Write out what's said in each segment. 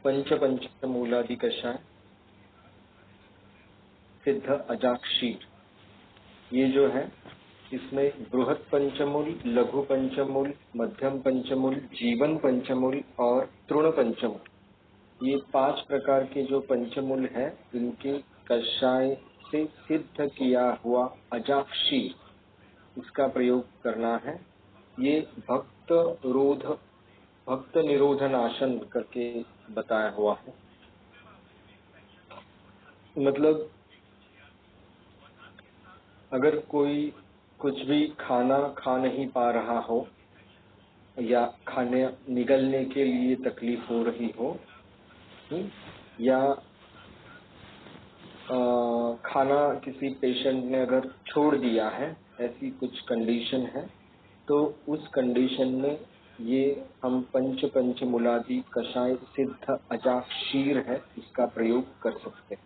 पंचमूलादि कषाय, सिद्ध अजाक्षीर, ये जो है इसमें बृहद पंचमूल, लघु पंचमूल, मध्यम पंचमूल, जीवन पंचमूल और तृण पंचमूल, ये 5 प्रकार के जो पंचमूल है इनके कषाय से सिद्ध किया हुआ अजाक्षीर, इसका प्रयोग करना है। ये भक्त निरोध नाशन करके बताया हुआ है। मतलब अगर कोई कुछ भी खाना खा नहीं पा रहा हो या खाने निगलने के लिए तकलीफ हो रही हो, या खाना किसी पेशेंट ने अगर छोड़ दिया है, ऐसी कुछ कंडीशन है, तो उस कंडीशन में ये हम पंचमूलादि कषाय सिद्ध अजाक्षीर है, इसका प्रयोग कर सकते हैं।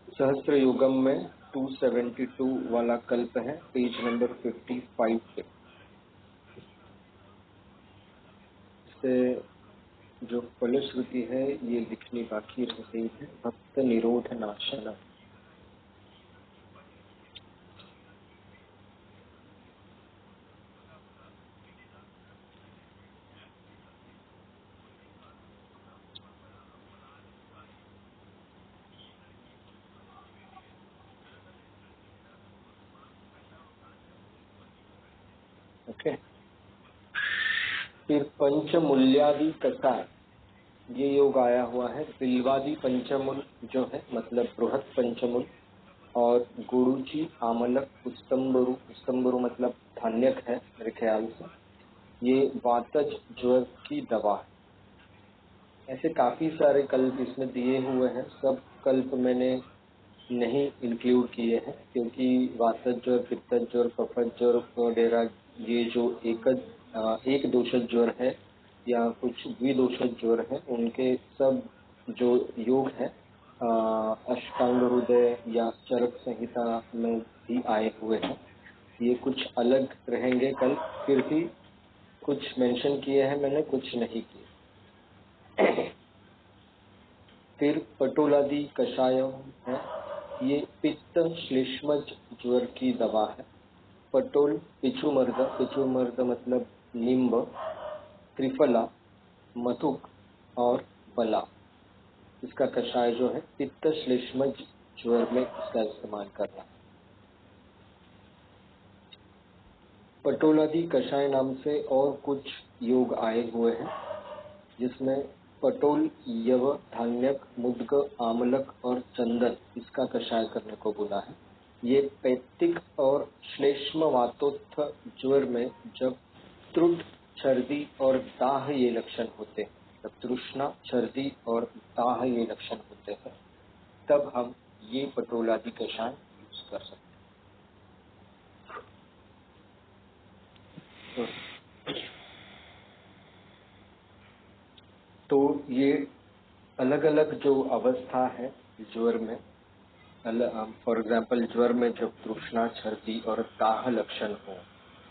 सहस्त्र योगम में 272 वाला कल्प है, पेज नंबर 55 पे। इससे जो फलश्रुति है ये लिखनी बाकी रह गई है, भक्त निरोध नाशन। ओके, फिर पंचमूल्यादि कषाय, ये योग आया हुआ है। बिल्वादि पंचमूल जो है मतलब बृहद पंचमूल, और गुरुची, आमलक, पुस्तम्बरु मतलब धान्यक है मेरे ख्याल से, ये वातज ज्वर की दवा है। ऐसे काफी सारे कल्प इसमें दिए हुए हैं, सब कल्प मैंने नहीं इंक्लूड किए हैं क्योंकि वातज ज्वर, पित्तज ज्वर, कफज ज्वर वगैरह ये जो एक दोषज ज्वर है या कुछ द्विदोषज ज्वर है, उनके सब जो योग है अष्टांग हृदय या चरक संहिता में भी आए हुए हैं। ये कुछ अलग रहेंगे कल, फिर भी कुछ मेंशन किए हैं मैंने, कुछ नहीं किए। फिर पटोलादि कषाय है, ये पित्त श्लेष्मज ज्वर की दवा है। पटोल, पिछुमर्द मतलब नींब, त्रिफला, मधुक और बला, इसका कषाय जो है पित्त श्लेष्मज ज्वर में इसका इस्तेमाल करना। पटोलादि कषाय नाम से और कुछ योग आए हुए हैं, जिसमें पटोल, यव, धान्यक, मुद्ग, आमलक और चंदन, इसका कषाय करने को बोला है। ये पैत्तिक और श्लेष्म वातोत्थ ज्वर में जब त्रुट, छर्दी और दाह ये लक्षण होते हैं, तब तृष्णा, छर्दी और दाह ये लक्षण होते हैं, तब हम ये पटोलादि कषाय यूज कर सकते हैं। तो ये अलग अलग जो अवस्था है ज्वर में, फॉर एग्जाम्पल ज्वर में जब तृष्णा, छर्दी और दाह लक्षण हो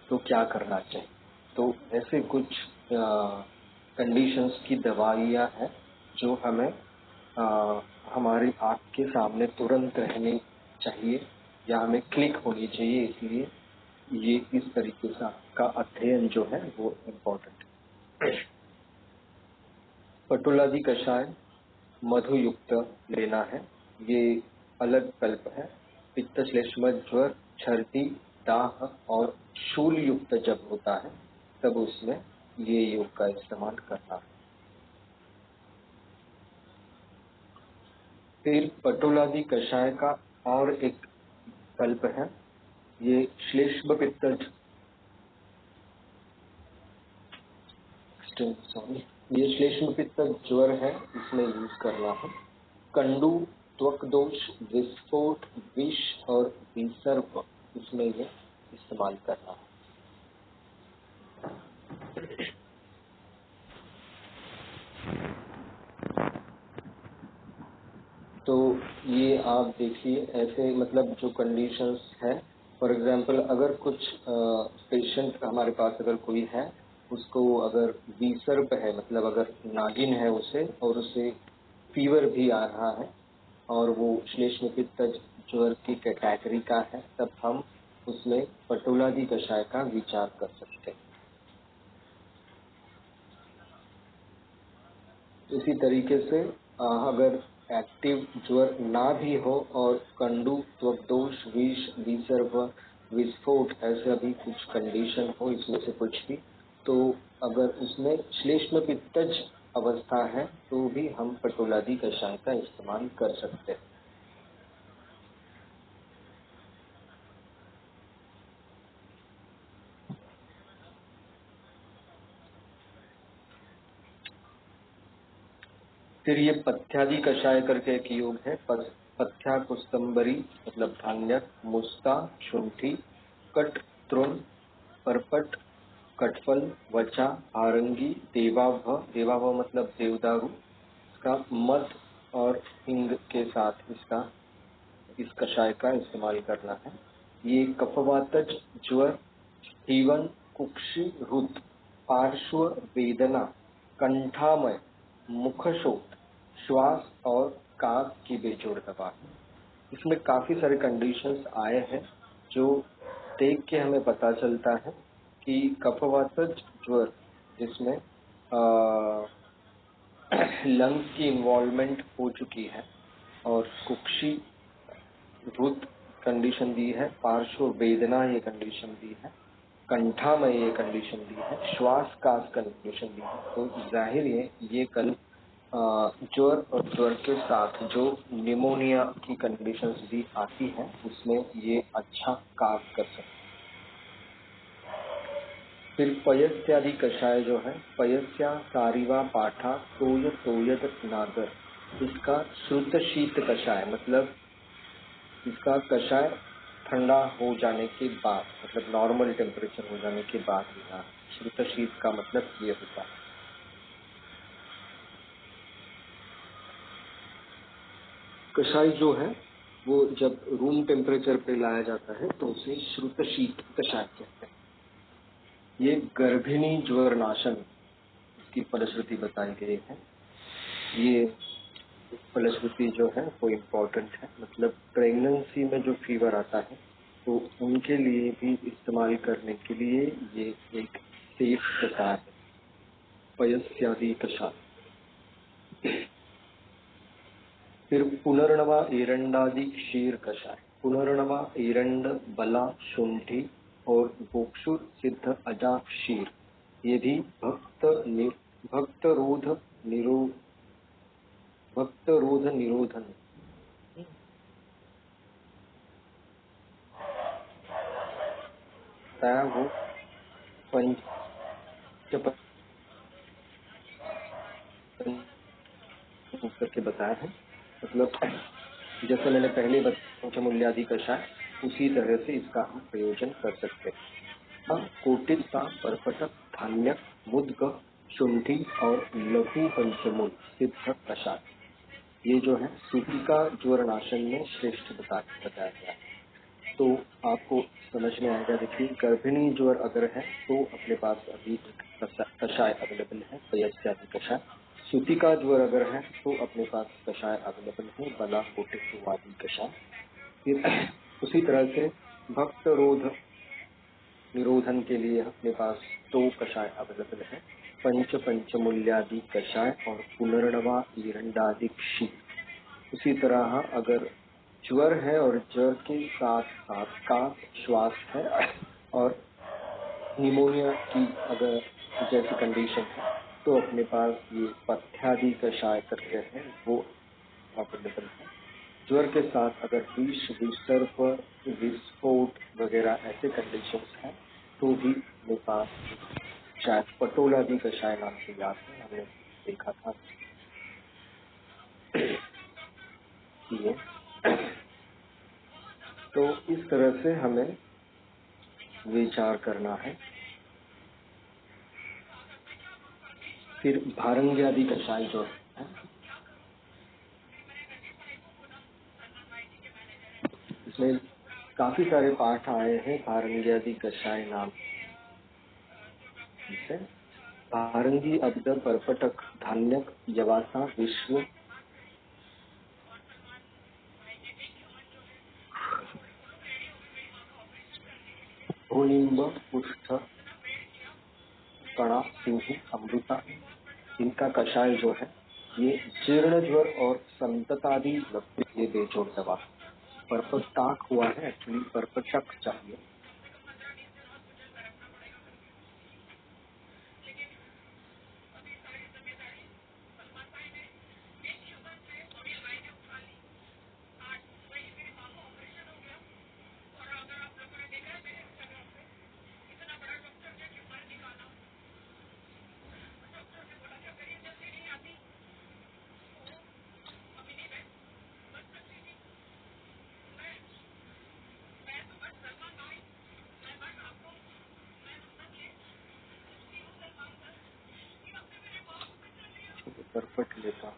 तो क्या करना चाहिए, तो ऐसे कुछ कंडीशंस की दवाइयाँ हैं जो हमें हमारी आँख के सामने तुरंत रहनी चाहिए या हमें क्लिक होनी चाहिए, इसलिए ये इस तरीके का अध्ययन जो है वो इम्पोर्टेंट है। पटोलादि कषाय मधुयुक्त लेना है, ये अलग कल्प है। पित्त श्लेष्म ज्वर, छर्दी, दाह और शूल युक्त जब होता है तब उसमें ये योग का इस्तेमाल करना है। फिर पटोलादि कषाय का और एक कल्प है, ये श्लेष्म पित्तज, ये श्लेष्म पित्तज ज्वर है, इसमें यूज करना है। कंडू, त्वक दोष, विस्फोट, विष और विसर्प, इसमें ये इस्तेमाल करना है। तो ये आप देखिए, ऐसे मतलब जो कंडीशंस है, फॉर एग्जांपल अगर कुछ पेशेंट हमारे पास अगर कोई है उसको अगर विसर्प है, मतलब अगर नागिन है उसे, और उसे फीवर भी आ रहा है और वो श्लेष्म पित्तज ज्वर की कैटेगरी का है, तब हम उसमें पटोलादि कषाय का विचार कर सकते हैं। इसी तरीके से अगर एक्टिव ज्वर ना भी हो और कंडू, त्वकदोष, विष, विसर्प, विस्फोट ऐसा भी कुछ कंडीशन हो, इसमें से कुछ भी, तो अगर उसमें श्लेष्म पित्तज अवस्था है तो भी हम पटोलादि कषाय का इस्तेमाल कर सकते हैं। फिर ये पथ्यादि कषाय करके एक योग है। पथ्या कुस्तंबरी मतलब धान्यक, मुस्ता, शुंठी, कट, तृण, परपट, कटफल, वचा, आरंगी, देवाभ, देवाभ मतलब देवदारू, इसका मध और हिंग के साथ इस कषाय का इस्तेमाल करना है। ये कफवातज, ज्वर, जीवन, कुक्षी, रुत, पार्श्व वेदना, कंठामय, मुखशोथ, श्वास और कास की बेजोड़ दवा है। इसमें काफी सारे कंडीशंस आए हैं जो देख के हमें पता चलता है कि कफवातज ज्वर जिसमें लंग्स की इन्वॉल्वमेंट हो चुकी है, और कुक्षी रुत कंडीशन दी है, पार्श्व वेदना ये कंडीशन दी है, कंठा में ये कंडीशन दी है, श्वास कास कंडीशन दी है, तो जाहिर है ये कल ज्वर और ज्वर के साथ जो निमोनिया की कंडीशंस भी आती है उसमें ये अच्छा काम कर सकते हैं। फिर पयस्यादि कषाय जो है, पयस्या, सारिवा, पाठा, तोय, तोयद, नागर, इसका श्रुत शीत कषाय मतलब इसका कषाय ठंडा हो जाने के बाद, मतलब नॉर्मल टेम्परेचर हो जाने के बाद लेना। श्रुत शीत का मतलब ये होता है। कषाय जो है वो जब रूम टेम्परेचर पे लाया जाता है तो उसे श्रुत शीत कषाय कहते हैं। ये गर्भिणी ज्वर नाशन की फलश्रुति बताई गई है। ये फलश्रुति जो है वो इम्पोर्टेंट है, मतलब प्रेगनेंसी में जो फीवर आता है तो उनके लिए भी इस्तेमाल करने के लिए ये एक सेफ कषाय है, पयस्यादि कषाय। फिर पुनर्नवा एरंडादि क्षीर कषाय। पुनर्नवा, एरंड, बला, शुंठी और बोक्षुर सिद्ध अजा क्षीर, ये भी भक्त रोध निरोधन बताया, वो पंच करके बताया है। मतलब जैसे मैंने पहले बताया पंचमूल्यादि कषाय, उसी तरह से इसका हम प्रयोजन कर सकते हैं। कोटिस्ता, परपटक, धान्यक, मुद्ग, शुंठी और लघु पंचमूल सिद्ध कषाय, ये जो है सूतिका ज्वर नाशन में श्रेष्ठ बताया गया है। तो आपको समझ में आएगा। देखिए, गर्भिणी ज्वर अगर है तो अपने पास अभी एक कषाय अवेलेबल है, पयस्यादि कषाय। सूतिका ज्वर अगर है तो अपने पास कषाय अवेलेबल है, बला, कोटित्व आदि कषाय। फिर उसी तरह से भक्त रोध निरोधन के लिए अपने पास दो कषाय अवेलेबल है, पंचमूल्यादि कषाय और पुनर्नवा ईरंडादि क्षीर। उसी तरह अगर ज्वर है और ज्वर के साथ साथ काश, श्वास है और निमोनिया की अगर जैसी कंडीशन है तो अपने पास ये पथ्यादि कषाय करके है वो अवेलेबल है। ज्वर के साथ अगर विष, विसर्प, विस्फोट वगैरह ऐसे कंडीशंस हैं तो भी अपने पास शायद पटोलादि कषाय नाम से याद है, हमने देखा था ये। तो इस तरह से हमें विचार करना है। फिर भारंगी आदि कषाय जो है, इसमें काफी सारे पाठ आए हैं भारंगी आदि कषाय नाम। से भारंगी अब्द परपटक धान्यक यवासा विश्व भूनिम्ब पुष्ठ कणा सिंह अमृता, इनका कषाय जो है ये जीर्ण ज्वर और संततादि ये बेजोड़ दवा। परपटाक हुआ है, एक्चुअली परपटक चाहिए। परपट लेता हूँ।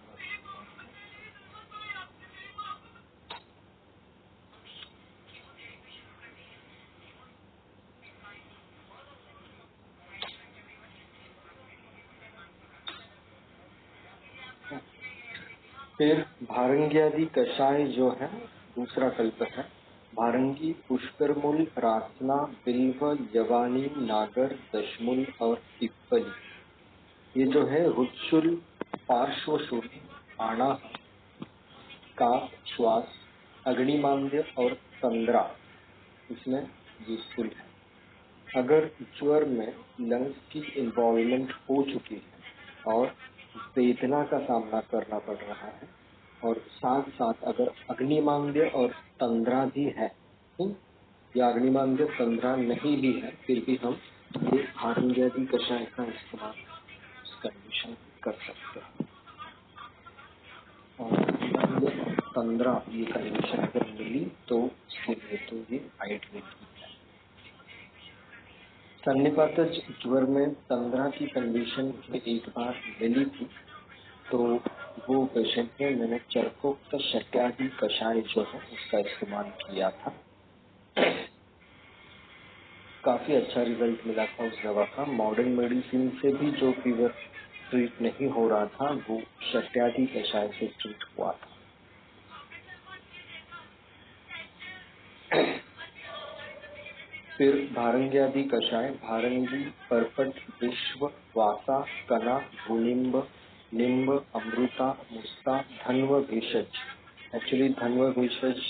फिर भारंग्यादि कषाय जो है दूसरा कल्प है। भारंगी, पुष्करमूल, रासना, बिल्व, यवानी, नागर, दशमूल और पिप्पली, ये जो है रुचुल, पार्श्वशूल, आना, काप, श्वास, अग्निमांद्य और तंद्रा इसमें यूजफुल है। अगर ज्वर में लंग्स की इन्वॉल्वमेंट हो चुकी है और वेदना का सामना करना पड़ रहा है और साथ साथ अगर अग्निमांद्य और तंद्रा भी है या अग्निमांद्य तंद्रा नहीं भी है, फिर भी हम ये भारंग्यादि कषाय का इस्तेमाल इस कंडीशन कर सकते हैं। और अग्निमांद्य तंद्रा ये कंडीशन अगर मिली तो उसके लिए तो ये आइडियल है। सन्निपातज ज्वर में तंद्रा की कंडीशन एक बार मिली थी, तो वो पेशेंट में मैंने चरकोक्त शक्यादि कषाय जो है उसका इस्तेमाल किया था। काफी अच्छा रिजल्ट मिला था उस दवा का। मॉडर्न मेडिसिन से भी जो फीवर ट्रीट नहीं हो रहा था वो शक्यादि कषाय से ट्रीट हुआ था। फिर भारंग्यादि कषाय, भारंगी, परपट, विश्व, वासा, कना, भूनिम्ब, निम्ब, अमृता, मुस्ता, धन्व भेषज। एक्चुअली धन्व भेषज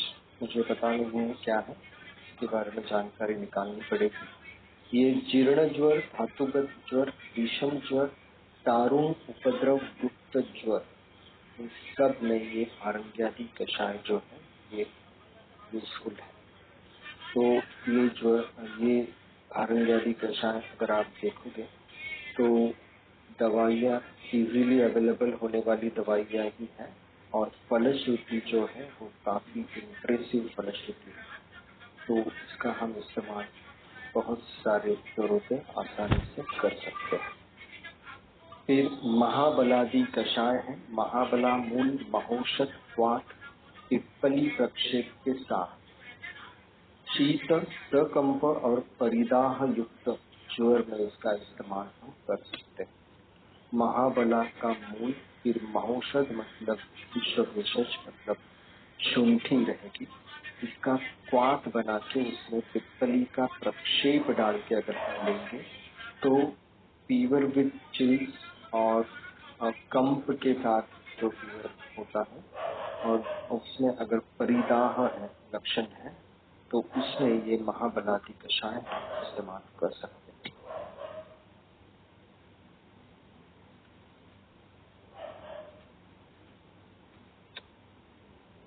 मुझे पता नहीं है क्या है, इसके बारे में जानकारी निकालनी पड़ेगी। ये जीर्ण ज्वर, धातुगत ज्वर, विषम ज्वर, दारुण उपद्रव युक्त ज्वर, इन सब में ये भारंग्यादि कषाय जो है ये यूजफुल है। तो ये भारंग्यादि कषाय अगर आप देखोगे तो दवाइयाँ इजीली अवेलेबल होने वाली दवाइयाँ ही हैं और फलश्रुति जो है वो काफी इम्प्रेसिव फलश्रुति है। तो इसका हम इस्तेमाल बहुत सारे ज्वरों पे आसानी से कर सकते हैं। फिर महाबलादि कषाय है। महाबला मूल, महोषध, वात, पिप्पली प्रक्षेप के साथ शीत, सकंप और परिदाह युक्त ज्वर में इसका इस्तेमाल हम कर सकते हैं। महाबला का मूल, फिर महोषध मतलब विषभेषज मतलब शुंठी रहेगी, इसका क्वाथ बना के उसमें पिप्पली का प्रक्षेप डाल के अगर हम लेंगे तो फीवर विद चिल्स और कंप के साथ जो फीवर होता है और उसमें अगर परिदाह है, लक्षण है, तो उसमें ये महाबलादि कषाय इस्तेमाल कर सकते हैं।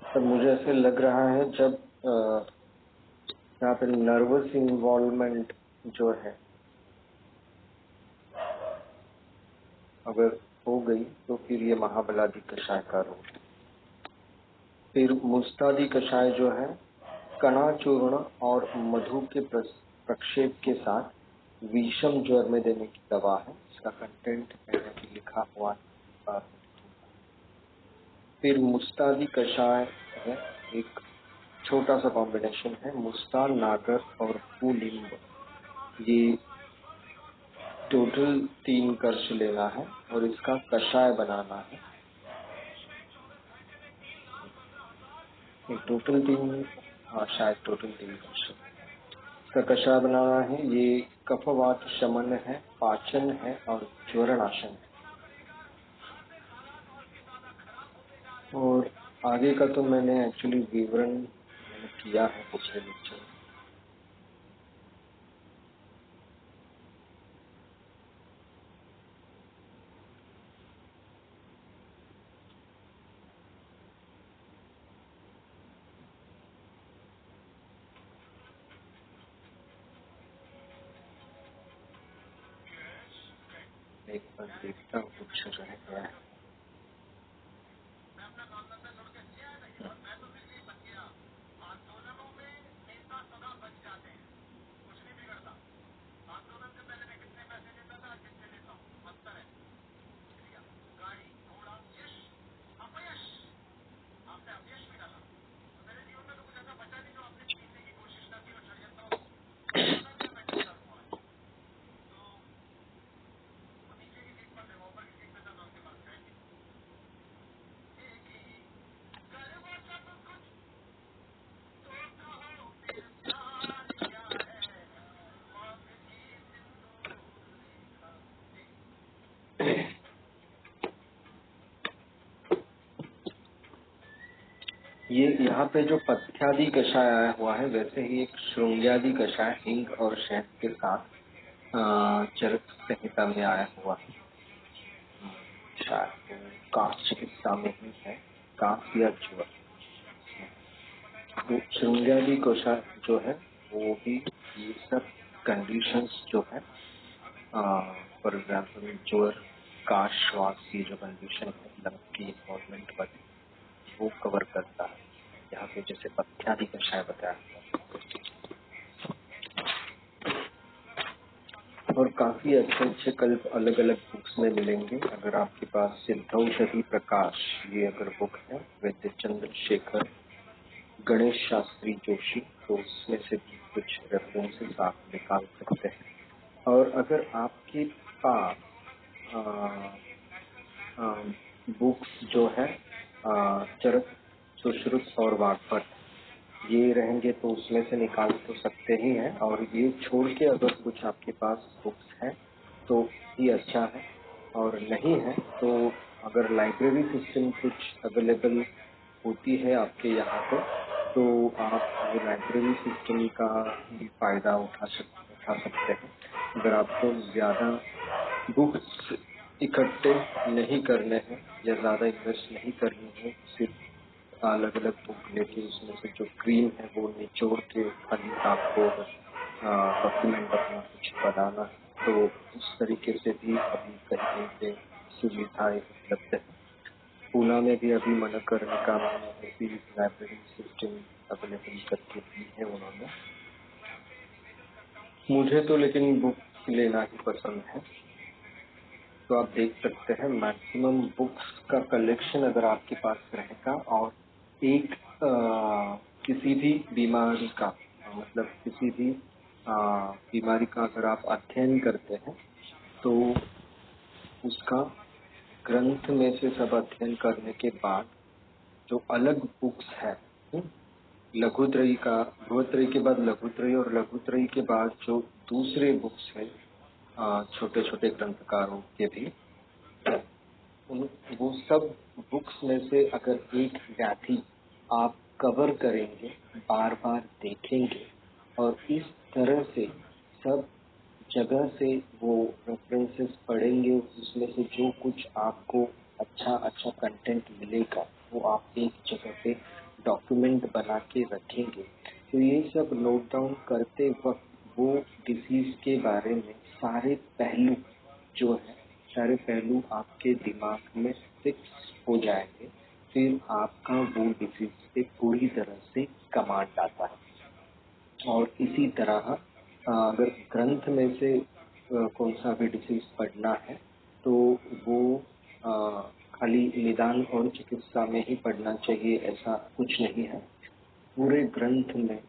तो मुझे ऐसे लग रहा है जब यहाँ पे नर्वस इन्वॉल्वमेंट जो है अगर हो गई तो फिर ये महाबलादि कषाय का रोग है। फिर मुस्तादि कषाय जो है कणा चूर्ण और मधु के प्रक्षेप के साथ विषम ज्वर में देने की दवा है। इसका कंटेंट मैंने लिखा हुआ है। फिर मुस्तादि कषाय है, एक छोटा सा कॉम्बिनेशन है, मुस्ता, नागर और पुलिंब। ये टोटल 3 कर्ष लेना है और इसका कषाय बनाना है। टोटल 3, हाँ शायद टोटल 3 कर्ष। इसका कषाय बनाना है। ये कफवात शमन है, पाचन है और ज्वरनाशन है। और आगे का तो मैंने एक्चुअली विवरण किया है पिछले लेक्चर में। एक बार देखता हूँ कुछ रह गया है। ये यहाँ पे जो पथ्यादि कषाय आया हुआ है, वैसे ही एक श्रृंग्यादि कषाय हिंग और शहद के साथ चरक संहिता में आया हुआ है। शायद काश चिकित्सा में ही है, काश या ज्वर। तो श्रृंग्यादि कषाय जो है वो भी ये सब कंडीशंस जो है, फॉर एग्जाम्पल ज्वर, काश, श्वास, ये जो कंडीशन है लंग की इन्वॉल्वमेंट वाली, वो कवर करता है यहाँ पे, जैसे पथ्यादि कषाय बताया। और काफी अच्छे अच्छे कल्प अलग अलग बुक्स में मिलेंगे। अगर आपके पास सिद्धौषधि प्रकाश, ये अगर बुक है वैद्य चंद्रशेखर गणेश शास्त्री जोशी, तो उसमें से भी कुछ रेफरेंसेस आप निकाल सकते हैं। और अगर आपके पास बुक्स जो है चरक, सुश्रुत और वाग्भट, ये रहेंगे तो उसमें से निकाल तो सकते ही हैं। और ये छोड़ के अगर कुछ आपके पास बुक्स हैं तो ही अच्छा है, और नहीं है तो अगर लाइब्रेरी सिस्टम कुछ अवेलेबल होती है आपके यहाँ पे, तो आप वो लाइब्रेरी सिस्टम का भी फायदा उठा सकते हैं। अगर आपको ज़्यादा बुक्स इकट्ठे नहीं करने हैं या ज़्यादा इन्वेस्ट नहीं करनी है, सिर्फ अलग अलग बुक लेके उसमें से जो क्रीम है वो निचोड़ के खाली आपको डॉक्यूमेंट अपना कुछ बनाना है, तो उस तरीके से भी अभी कहीं कहीं पे सुविधाएं उपलब्ध है। पूना में भी अभी मणिकर्णिका में ऐसी लाइब्रेरी सिस्टम अवेलेबल करके दी है उन्होंने। मुझे तो लेकिन बुक लेना ही पसंद है, तो आप देख सकते हैं मैक्सिमम बुक्स का कलेक्शन अगर आपके पास रहेगा, और एक किसी भी बीमारी का मतलब किसी भी बीमारी का अगर आप अध्ययन करते हैं तो उसका ग्रंथ में से सब अध्ययन करने के बाद जो अलग बुक्स है, लघुत्रयी का, बृहत्त्रयी के बाद लघुत्रयी और लघुत्रयी के बाद जो दूसरे बुक्स है छोटे छोटे ग्रंथकारों के भी, वो सब बुक्स में से अगर एक व्याधि आप कवर करेंगे, बार बार देखेंगे और इस तरह से सब जगह से वो रेफरेंसेस पढ़ेंगे, उसमें से जो कुछ आपको अच्छा अच्छा कंटेंट मिलेगा वो आप एक जगह पे डॉक्यूमेंट बना के रखेंगे, तो ये सब नोट डाउन करते वक्त वो डिसीज के बारे में सारे पहलू जो है, सारे पहलू आपके दिमाग में फिक्स हो जाएंगे। फिर आपका वो डिसीज पे पूरी तरह से कमांड आता है। और इसी तरह अगर ग्रंथ में से कौन सा भी डिसीज पढ़ना है तो वो खाली निदान और चिकित्सा में ही पढ़ना चाहिए, ऐसा कुछ नहीं है। पूरे ग्रंथ में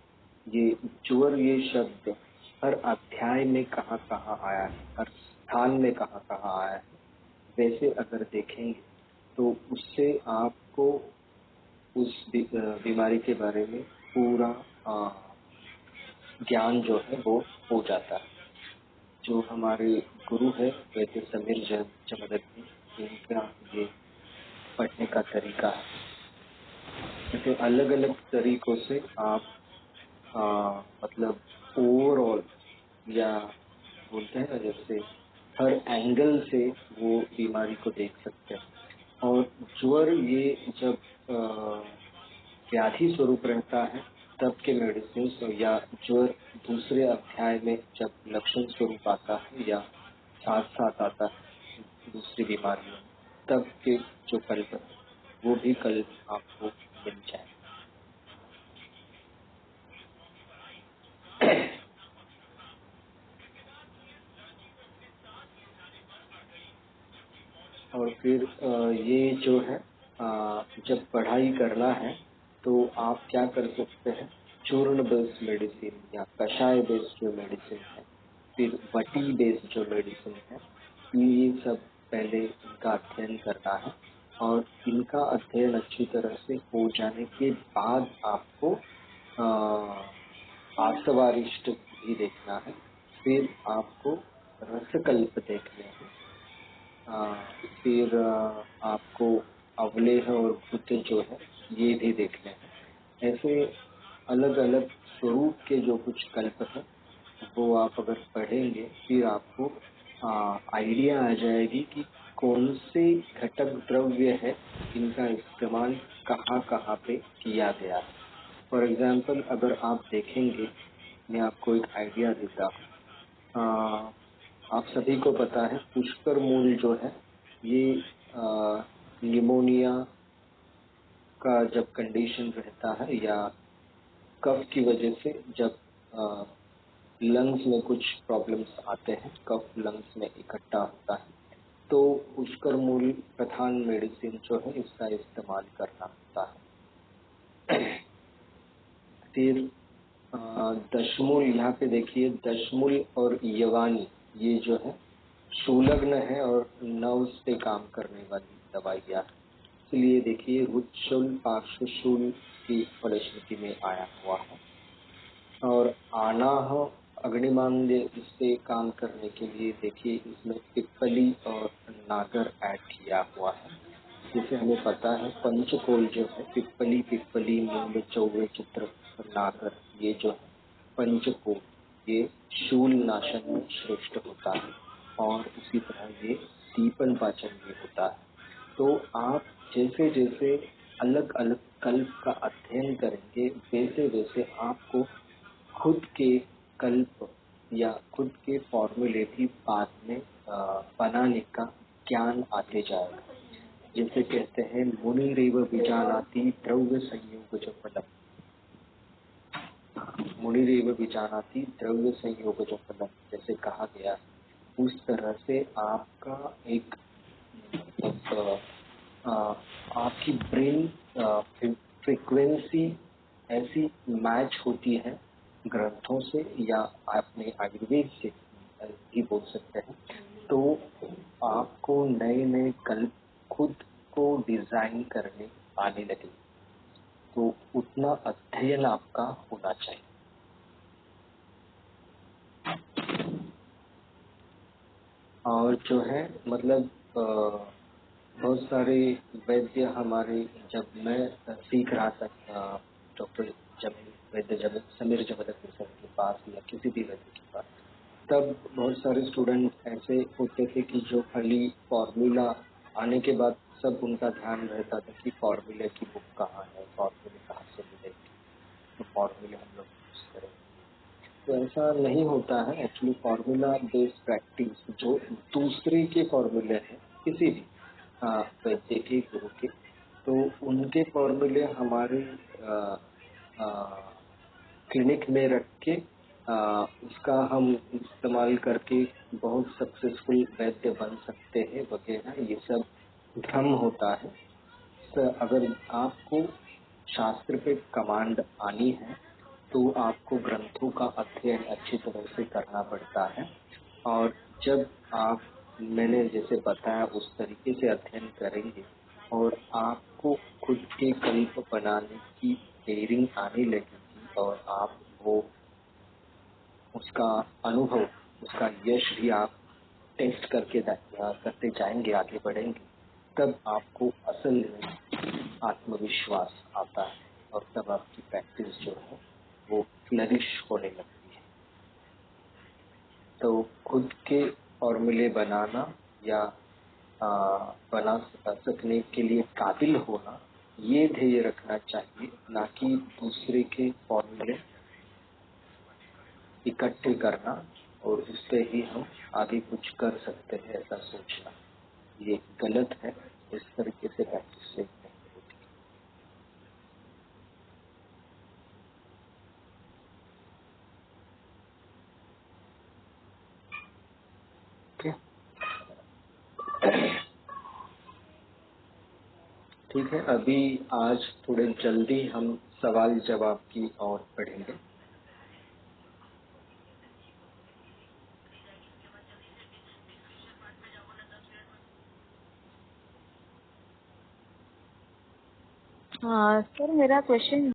ये ज्वर, ये शब्द हर अध्याय में कहाँ कहाँ आया है, हर कथान में कहाँ कहाँ आया है, वैसे अगर देखेंगे तो उससे आपको उस बीमारी के बारे में पूरा ज्ञान जो है वो हो जाता है। जो हमारे गुरु है वैद्य समीर जमदग्नि, इनका ये पढ़ने का तरीका है। ऐसे अलग अलग तरीकों से आप मतलब ओवरऑल या बोलते हैं ना, जैसे हर एंगल से वो बीमारी को देख सकते हैं। और ज्वर ये जब व्याधि स्वरूप रहता है तब के मेडिसिन, या ज्वर दूसरे अध्याय में जब लक्षण स्वरूप आता है या साथ साथ आता है दूसरी बीमारियों में, तब के जो कल्प है वो भी कल आपको मिल जाए। और फिर ये जो है जब पढ़ाई करना है तो आप क्या कर सकते हैं, चूर्ण बेस्ड मेडिसिन या कषाय बेस्ड जो मेडिसिन है, फिर वटी बेस्ड जो मेडिसिन है, ये सब पहले इनका अध्ययन करना है। और इनका अध्ययन अच्छी तरह से हो जाने के बाद आपको आसवारिष्ट भी देखना है। फिर आपको रसकल्प देखने हैं। फिर आपको अवलेह और भूत जो है ये भी देखने हैं। ऐसे अलग अलग स्वरूप के जो कुछ कल्प है वो आप अगर पढ़ेंगे, फिर आपको आइडिया आ जाएगी कि कौन से घटक द्रव्य है, इनका इस्तेमाल कहाँ कहाँ पे किया गया है। फॉर एग्जाम्पल अगर आप देखेंगे, मैं आपको एक आइडिया देता हूँ। आप सभी को पता है पुष्कर मूल जो है ये निमोनिया का जब कंडीशन रहता है या कफ की वजह से जब लंग्स में कुछ प्रॉब्लम्स आते हैं, कफ लंग्स में इकट्ठा होता है, तो पुष्कर मूल प्रधान मेडिसिन जो है इसका इस्तेमाल करना होता है। फिर दशमूल, यहाँ पे देखिए दशमूल और यवानी ये जो है शूलग्न है और नर्व्स पे काम करने वाली दवाइयाँ, इसलिए देखिए रुद्रशूल पार्श्वशूल की फलश्रुति में आया हुआ है। और आनाह अग्निमांद्य, इस पे काम करने के लिए देखिए इसमें पिप्पली और नागर ऐड किया हुआ है। जैसे हमें पता है पंचकोल जो है पिप्पली, पिप्पली मूल चौवे चित्र नागर, ये जो है पंचकोल ये शूल नाशन में श्रेष्ठ होता है। और उसी तरह ये दीपन पाचन भी होता है। तो आप जैसे जैसे अलग अलग कल्प का अध्ययन करेंगे, वैसे वैसे आपको खुद के कल्प या खुद के फॉर्मूले भी बाद में बनाने का ज्ञान आते जाएगा। जैसे कहते हैं मुनिरेव विजानाति द्रव्य संयोग फलम, मुनिरेव विजानाति द्रव्य संयोग फलम, जैसे कहा गया, उस तरह से आपका एक आपकी ब्रेन फ्रीक्वेंसी ऐसी मैच होती है ग्रंथों से, या अपने आयुर्वेद से भी बोल सकते हैं। तो आपको नए नए कल्प खुद को डिजाइन करने आने लगे, तो उतना अध्ययन आपका होना चाहिए। और जो है मतलब बहुत सारे वैद्य हमारे, जब मैं सीख रहा था डॉक्टर वैद्य समीर जमदग्नि सर के पास या किसी भी वैद्य के पास, तब बहुत सारे स्टूडेंट ऐसे होते थे कि जो खाली फॉर्मूला आने के बाद सब उनका ध्यान रहता था कि फॉर्मूले की बुक कहाँ है, फॉर्मूले कहाँ से मिलेंगे, तो फॉर्मूले हम लोग यूज करेंगे। तो ऐसा नहीं होता है। एक्चुअली फॉर्मूला बेस्ड प्रैक्टिस जो दूसरे के फॉर्मूले हैं, किसी भी वैद्य के गुरु के, तो उनके फॉर्मूले हमारे क्लिनिक में रख के उसका हम इस्तेमाल करके बहुत सक्सेसफुल वैद्य बन सकते हैं वगैरह, ये सब भ्रम होता है। तो अगर आपको शास्त्र पे कमांड आनी है तो आपको ग्रंथों का अध्ययन अच्छी तरह से करना पड़ता है। और जब आप मैंने जैसे बताया उस तरीके से अध्ययन करेंगे और आपको खुद के कल्प बनाने की डेयरिंग आने लगेगी और आप वो उसका अनुभव, उसका यश भी आप टेस्ट करते जाएंगे, आगे बढ़ेंगे, तब आपको असल में आत्मविश्वास आता है और तब आपकी प्रैक्टिस जो है वो फ्लरिश होने लगती है। तो खुद के फॉर्मूले बनाना या बना सकने के लिए काबिल होना, ये ध्येय रखना चाहिए, ना कि दूसरे के फॉर्मूले इकट्ठे करना और उससे ही हम आगे कुछ कर सकते हैं ऐसा सोचना। ये गलत है, इस तरीके से प्रैक्टिस नहीं होती। ठीक है, अभी आज थोड़े जल्दी हम सवाल जवाब की ओर बढ़ेंगे। हाँ सर, मेरा क्वेश्चन